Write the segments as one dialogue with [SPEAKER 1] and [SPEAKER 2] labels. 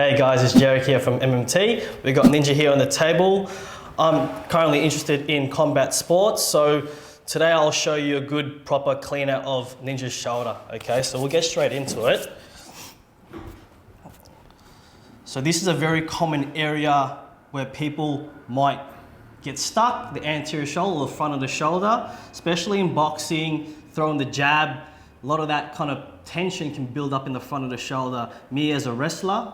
[SPEAKER 1] Hey guys, it's Jerrick here from MMT. We've got Ninja here on the table. I'm currently interested in combat sports, so today I'll show you a good proper clean out of Ninja's shoulder. Okay, so we'll get straight into it. So this is a very common area where people might get stuck, the anterior shoulder or the front of the shoulder, especially in boxing, throwing the jab. A lot of that kind of tension can build up in the front of the shoulder. Me as a wrestler,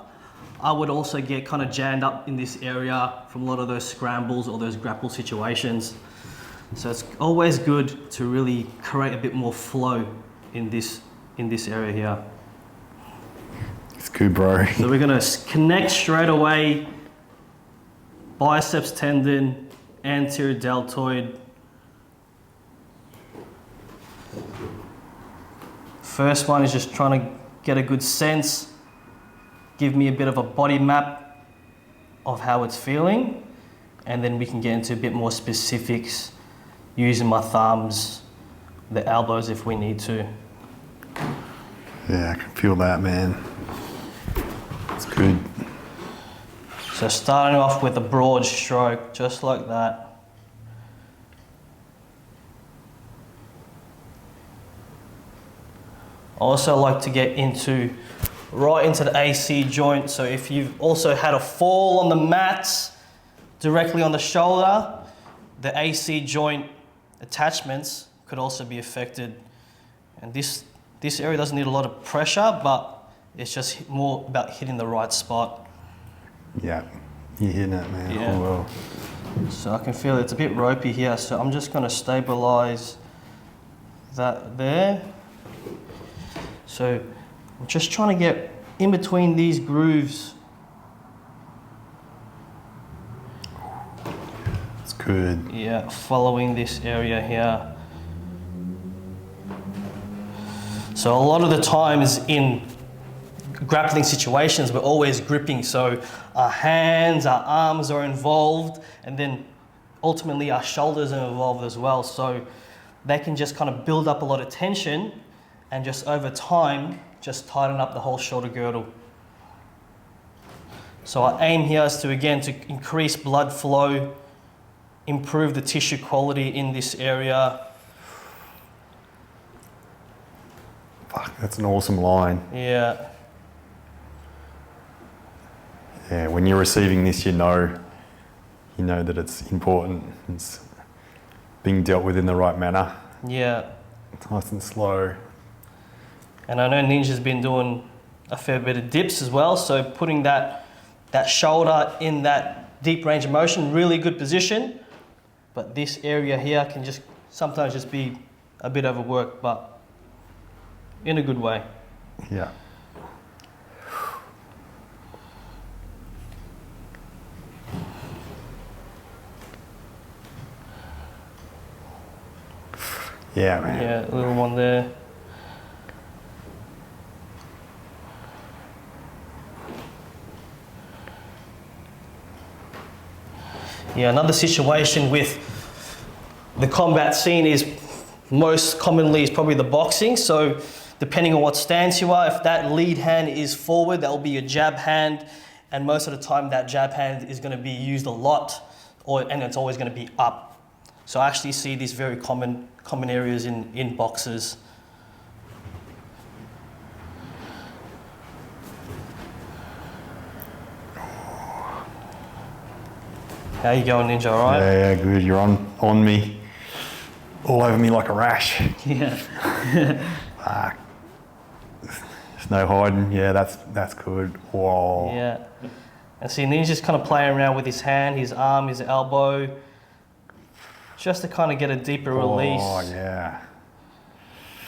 [SPEAKER 1] I would also get kind of jammed up in this area from a lot of those scrambles or those grapple situations. So it's always good to really create a bit more flow in this area here.
[SPEAKER 2] It's good, bro.
[SPEAKER 1] So we're gonna connect straight away, biceps tendon, anterior deltoid. First one is just trying to get a good sense, give me a bit of a body map of how it's feeling, and then we can get into a bit more specifics using my thumbs, the elbows if we need to.
[SPEAKER 2] Yeah, I can feel that, man. It's good.
[SPEAKER 1] So starting off with a broad stroke, just like that. I also like to get right into the AC joint. So if you've also had a fall on the mats directly on the shoulder, the AC joint attachments could also be affected. And this area doesn't need a lot of pressure, but it's just more about hitting the right spot.
[SPEAKER 2] Yeah, you're hitting it, man.
[SPEAKER 1] Yeah.
[SPEAKER 2] Oh, well.
[SPEAKER 1] So I can feel it's a bit ropey here, so I'm just gonna stabilize that there. So I'm just trying to get in between these grooves.
[SPEAKER 2] It's good.
[SPEAKER 1] Yeah, following this area here. So a lot of the times in grappling situations, we're always gripping. So our hands, our arms are involved, and then ultimately our shoulders are involved as well. So they can just kind of build up a lot of tension and just over time, just tighten up the whole shoulder girdle. So our aim here is to increase blood flow, improve the tissue quality in this area.
[SPEAKER 2] Fuck, that's an awesome line.
[SPEAKER 1] Yeah.
[SPEAKER 2] Yeah, when you're receiving this, you know that it's important. It's being dealt with in the right manner.
[SPEAKER 1] Yeah.
[SPEAKER 2] It's nice and slow.
[SPEAKER 1] And I know Ninja's been doing a fair bit of dips as well, so putting that shoulder in that deep range of motion, really good position. But this area here can just sometimes just be a bit overworked, but in a good way.
[SPEAKER 2] Yeah. Yeah, man.
[SPEAKER 1] Yeah, a little one there. Yeah, another situation with the combat scene is most commonly is probably the boxing. So depending on what stance you are, if that lead hand is forward, that will be your jab hand. And most of the time that jab hand is going to be used a lot, and it's always going to be up. So I actually see these very common areas in boxers. How you going, Ninja, all right?
[SPEAKER 2] Yeah, good. You're on me. All over me like a rash.
[SPEAKER 1] Yeah.
[SPEAKER 2] Fuck. There's no hiding. Yeah, that's good. Whoa.
[SPEAKER 1] Yeah. And see, Ninja's kind of playing around with his hand, his arm, his elbow, just to kind of get a deeper release.
[SPEAKER 2] Oh, yeah.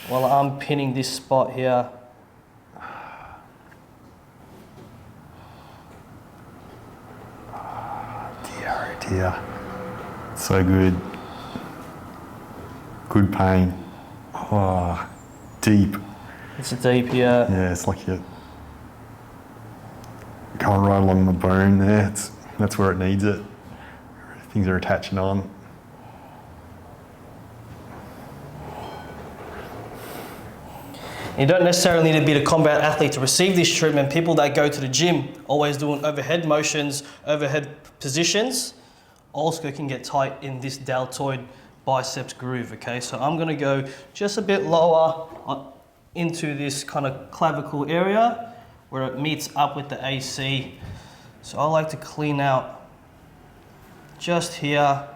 [SPEAKER 1] While I'm pinning this spot here.
[SPEAKER 2] Dear. So good. Good pain. Oh, deep.
[SPEAKER 1] It's deep here.
[SPEAKER 2] Yeah, it's like you're going right along the bone there. That's where it needs it. Things are attaching on.
[SPEAKER 1] You don't necessarily need to be a combat athlete to receive this treatment. People that go to the gym, always doing overhead motions, overhead positions, also can get tight in this deltoid biceps groove, okay? So I'm gonna go just a bit lower into this kind of clavicle area where it meets up with the AC. So I like to clean out just here,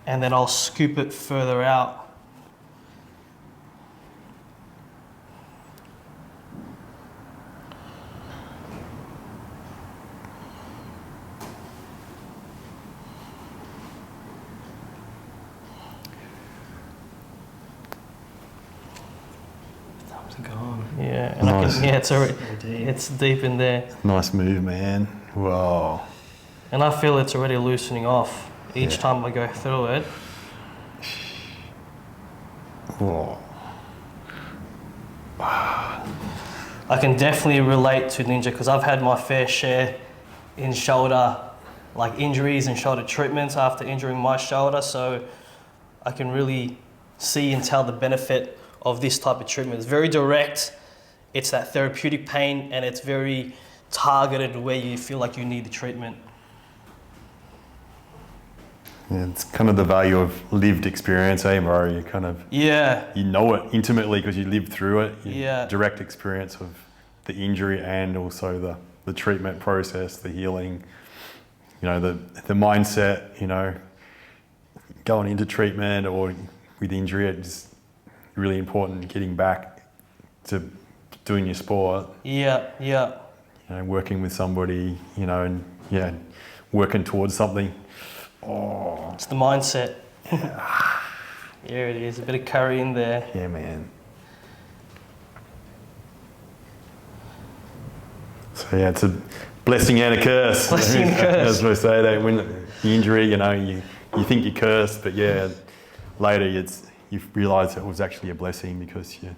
[SPEAKER 1] and then I'll scoop it further out.
[SPEAKER 2] Gone.
[SPEAKER 1] Yeah, and nice. It's already, it's deep in there.
[SPEAKER 2] Nice move, man. Whoa.
[SPEAKER 1] And I feel it's already loosening off each time I go through it.
[SPEAKER 2] Whoa.
[SPEAKER 1] I can definitely relate to Ninja because I've had my fair share in shoulder, like injuries and shoulder treatments after injuring my shoulder. So I can really see and tell the benefit of this type of treatment. It's very direct, it's that therapeutic pain, and it's very targeted where you feel like you need the treatment.
[SPEAKER 2] Yeah, it's kind of the value of lived experience, eh, bro? You kind of, you know it intimately because you lived through it. Direct experience of the injury and also the treatment process, the healing, you know, the mindset, you know, going into treatment or with injury, it's really important getting back to doing your sport. You know, working with somebody, you know, and working towards something. Oh.
[SPEAKER 1] It's the mindset. Here it is, a bit of curry in there.
[SPEAKER 2] Yeah, man. So yeah, it's a blessing and a curse.
[SPEAKER 1] Blessing and a curse.
[SPEAKER 2] As we say, that when the injury, you know, you think you're cursed, but yeah, later you realise it was actually a blessing because you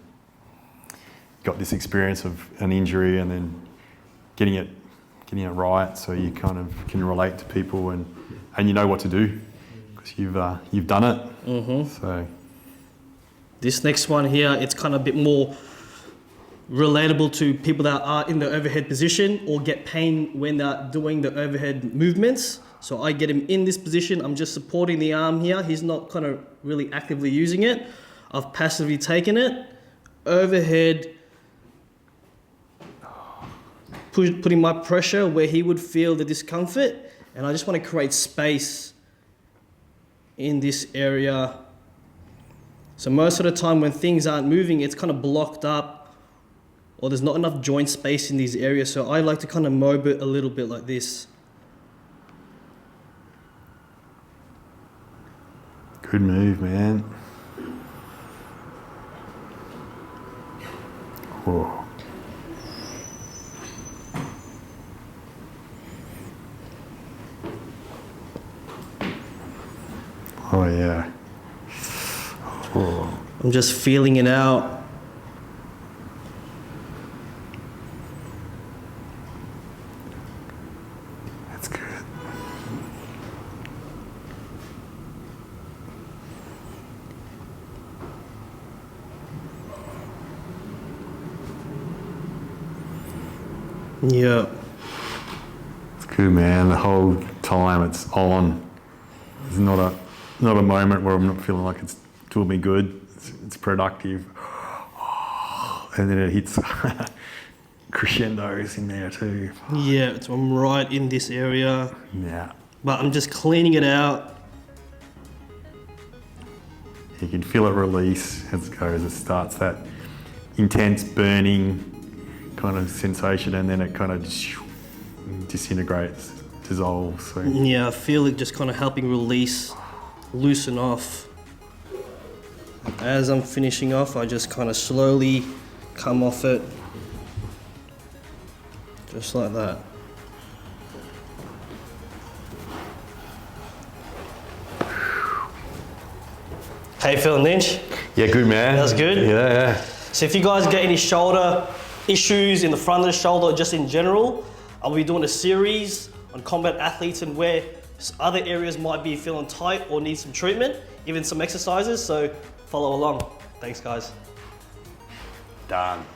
[SPEAKER 2] got this experience of an injury and then getting it right, so you kind of can relate to people and you know what to do because you've done it. So
[SPEAKER 1] this next one here, it's kind of a bit more relatable to people that are in the overhead position or get pain when they're doing the overhead movements. So I get him in this position, I'm just supporting the arm here. He's not kind of really actively using it. I've passively taken it, overhead, putting my pressure where he would feel the discomfort. And I just want to create space in this area. So most of the time when things aren't moving, it's kind of blocked up or there's not enough joint space in these areas. So I like to kind of mob it a little bit like this.
[SPEAKER 2] Good move, man. Whoa. Oh yeah. Whoa.
[SPEAKER 1] I'm just feeling it out.
[SPEAKER 2] That's good.
[SPEAKER 1] Yeah.
[SPEAKER 2] It's good, man. The whole time it's on. It's not a moment where I'm not feeling like it's doing me good. It's productive. And then it hits crescendos in there too.
[SPEAKER 1] Yeah, so I'm right in this area.
[SPEAKER 2] Yeah.
[SPEAKER 1] But I'm just cleaning it out.
[SPEAKER 2] You can feel it release as it goes. It starts that intense burning kind of sensation and then it kind of just disintegrates, dissolves. So.
[SPEAKER 1] Yeah, I feel it just kind of helping release, loosen off. As I'm finishing off, I just kind of slowly come off it. Just like that. How you feeling, Ninja?
[SPEAKER 2] Yeah, good, man.
[SPEAKER 1] That's good?
[SPEAKER 2] Yeah.
[SPEAKER 1] So if you guys get any shoulder issues in the front of the shoulder, or just in general, I'll be doing a series on combat athletes and where other areas might be feeling tight or need some treatment, even some exercises, so follow along. Thanks, guys.
[SPEAKER 2] Done.